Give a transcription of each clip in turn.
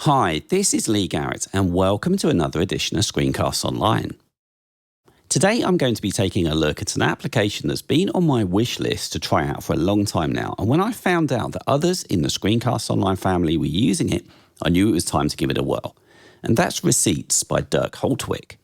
Hi, this is Lee Garrett and welcome to another edition of Screencasts Online. Today I'm going to be taking a look at an application that's been on my wish list to try out for a long time now, and when I found out that others in the Screencasts Online family were using it, I knew it was time to give it a whirl. And that's Receipts by Dirk Holtwig.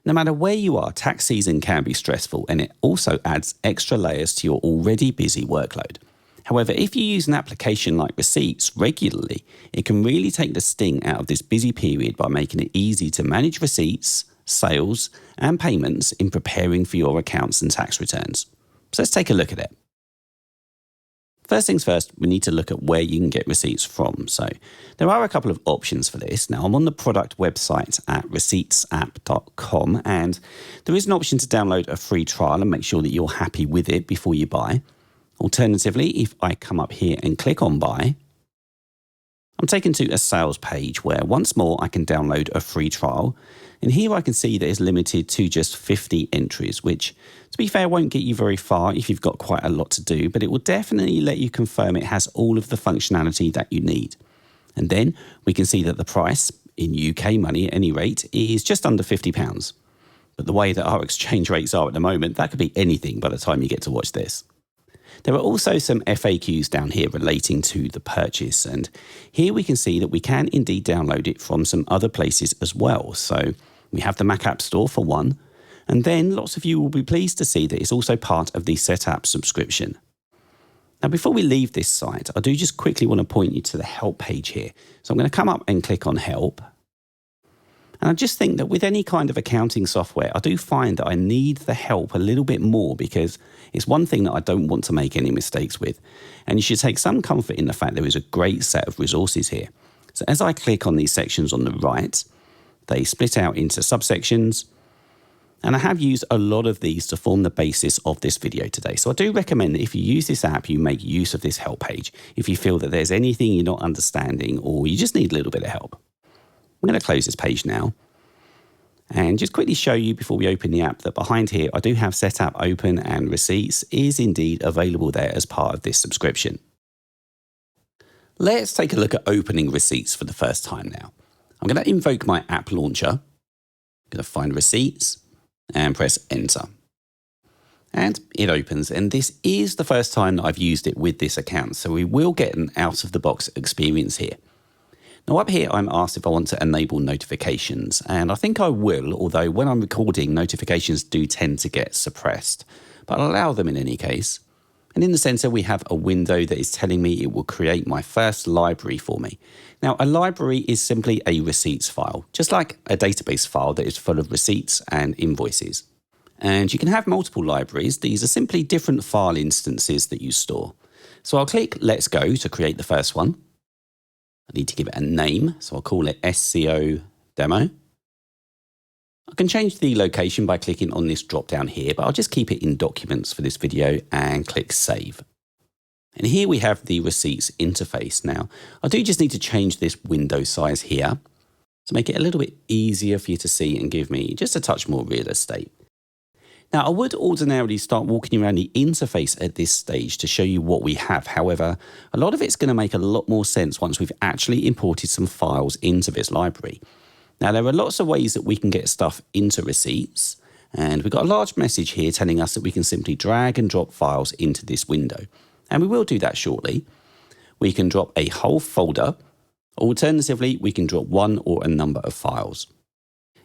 No matter where you are, tax season can be stressful, and it also adds extra layers to your already busy workload. However, if you use an application like Receipts regularly, it can really take the sting out of this busy period by making it easy to manage receipts, sales, and payments in preparing for your accounts and tax returns. So let's take a look at it. First things first, we need to look at where you can get receipts from. So there are a couple of options for this. Now, I'm on the product website at receiptsapp.com, and there is an option to download a free trial and make sure that you're happy with it before you buy. Alternatively, if I come up here and click on buy, I'm taken to a sales page where once more I can download a free trial. And here I can see that it's limited to just 50 entries, which to be fair won't get you very far if you've got quite a lot to do, but it will definitely let you confirm it has all of the functionality that you need. And then we can see that the price, in UK money at any rate, is just under £50. But the way that our exchange rates are at the moment, that could be anything by the time you get to watch this. There are also some FAQs down here relating to the purchase, and here we can see that we can indeed download it from some other places as well. So we have the Mac App Store for one, and then lots of you will be pleased to see that it's also part of the SetApp subscription. Now before we leave this site, I do just quickly want to point you to the help page here. So I'm going to come up and click on help. And I just think that with any kind of accounting software, I do find that I need the help a little bit more because it's one thing that I don't want to make any mistakes with. And you should take some comfort in the fact there is a great set of resources here. So as I click on these sections on the right, they split out into subsections. And I have used a lot of these to form the basis of this video today. So I do recommend that if you use this app, you make use of this help page if you feel that there's anything you're not understanding or you just need a little bit of help. I'm going to close this page now and just quickly show you before we open the app that behind here I do have SetApp open and Receipts is indeed available there as part of this subscription. Let's take a look at opening Receipts for the first time now. I'm going to invoke my app launcher. I'm going to find Receipts and press enter. And it opens, and this is the first time that I've used it with this account, so we will get an out-of-the-box experience here. Now up here, I'm asked if I want to enable notifications, and I think I will, although when I'm recording, notifications do tend to get suppressed, but I'll allow them in any case. And in the center, we have a window that is telling me it will create my first library for me. Now, a library is simply a receipts file, just like a database file that is full of receipts and invoices. And you can have multiple libraries. These are simply different file instances that you store. So I'll click Let's Go to create the first one. I need to give it a name, so I'll call it SCO Demo. I can change the location by clicking on this drop down here, but I'll just keep it in Documents for this video and click Save. And here we have the Receipts interface. Now, I do just need to change this window size here to make it a little bit easier for you to see and give me just a touch more real estate. Now, I would ordinarily start walking around the interface at this stage to show you what we have. However, a lot of it's going to make a lot more sense once we've actually imported some files into this library. Now, there are lots of ways that we can get stuff into Receipts, and we've got a large message here telling us that we can simply drag and drop files into this window. And we will do that shortly. We can drop a whole folder. Alternatively, we can drop one or a number of files.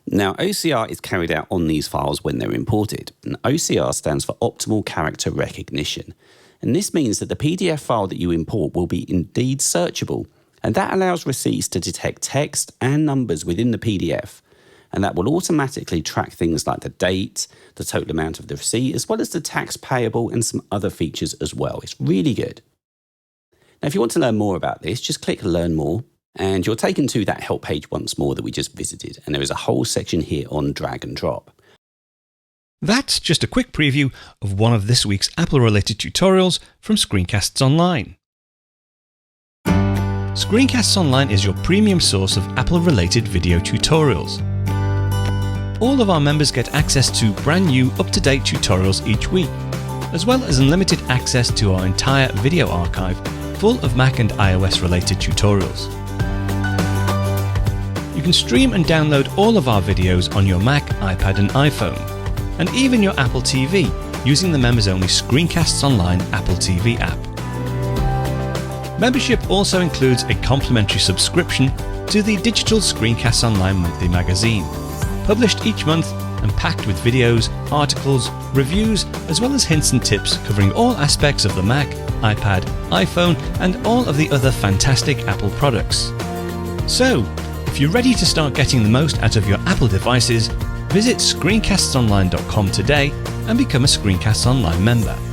Now, OCR is carried out on these files when they're imported. And OCR stands for Optimal Character Recognition. And this means that the PDF file that you import will be indeed searchable. And that allows Receipts to detect text and numbers within the PDF. And that will automatically track things like the date, the total amount of the receipt, as well as the tax payable and some other features as well. It's really good. Now, if you want to learn more about this, just click Learn More. And you're taken to that help page once more that we just visited. And there is a whole section here on drag and drop. That's just a quick preview of one of this week's Apple-related tutorials from Screencasts Online. Screencasts Online is your premium source of Apple-related video tutorials. All of our members get access to brand new, up-to-date tutorials each week, as well as unlimited access to our entire video archive full of Mac and iOS-related tutorials. You can stream and download all of our videos on your Mac, iPad and iPhone, and even your Apple TV using the members-only Screencasts Online Apple TV app. Membership also includes a complimentary subscription to the digital Screencasts Online monthly magazine, published each month and packed with videos, articles, reviews, as well as hints and tips covering all aspects of the Mac, iPad, iPhone, and all of the other fantastic Apple products. So, if you're ready to start getting the most out of your Apple devices, visit screencastsonline.com today and become a Screencasts Online member.